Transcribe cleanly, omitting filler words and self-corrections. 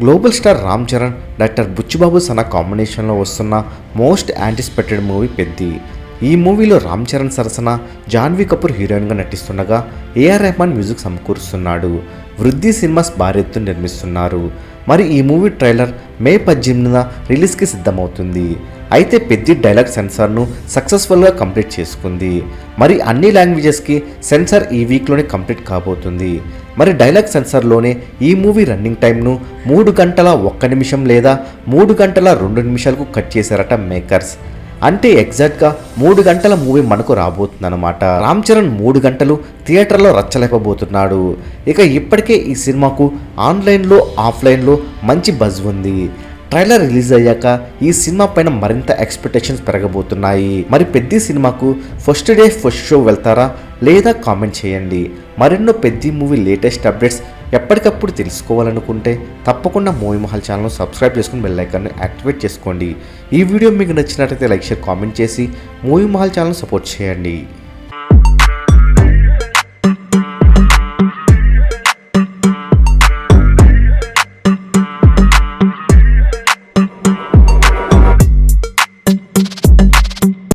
Global star Ram Charan, doctor Buchibabu Sana కాంబినేషన్లో వస్తున్న most anticipated movie Peddi. ఈ మూవీలో రామ్ చరణ్ సరసన జాన్వీ కపూర్ హీరోయిన్గా నటిస్తుండగా ఏఆర్ రెహమాన్ మ్యూజిక్ సమకూరుస్తున్నాడు. వృద్ధి సినిమాస్ భారీ ఎత్తున నిర్మిస్తున్నారు. మరి ఈ మూవీ ట్రైలర్ మే 18న రిలీజ్కి సిద్ధమవుతుంది. అయితే పెద్ది డైలాగ్ సెన్సార్ను సక్సెస్ఫుల్గా కంప్లీట్ చేసుకుంది. మరి అన్ని లాంగ్వేజెస్కి సెన్సార్ ఈ వీక్లోనే కంప్లీట్ కాబోతుంది. మరి డైలాగ్ సెన్సార్లోనే ఈ మూవీ రన్నింగ్ టైంను 3 గంటల 1 నిమిషం లేదా 3 గంటల 2 నిమిషాలకు కట్ చేశారట మేకర్స్. అంటే ఎగ్జాక్ట్గా 3 గంటల మూవీ మనకు రాబోతుందన్నమాట. రామ్ చరణ్ 3 గంటలు థియేటర్లో రచ్చలేపబోతున్నాడు. ఇక ఇప్పటికే ఈ సినిమాకు ఆన్లైన్లో ఆఫ్లైన్లో మంచి బజ్ ఉంది. ట్రైలర్ రిలీజ్ అయ్యాక ఈ సినిమా పైన మరింత ఎక్స్పెక్టేషన్స్ పెరగబోతున్నాయి. మరి పెద్ది సినిమాకు ఫస్ట్ డే ఫస్ట్ షో వెళ్తారా లేదా కామెంట్ చేయండి. మరెన్నో పెద్ది మూవీ లేటెస్ట్ అప్డేట్స్ ఎప్పటికప్పుడు తెలుసుకోవాలనుకుంటే తప్పకుండా మూవీ మహల్ ఛానల్ సబ్స్క్రైబ్ చేసుకుని బెల్ ఐకాన్ని యాక్టివేట్ చేసుకోండి. ఈ వీడియో మీకు నచ్చినట్లయితే లైక్ షేర్ కామెంట్ చేసి మూవీ మహల్ ఛానల్ సపోర్ట్ చేయండి.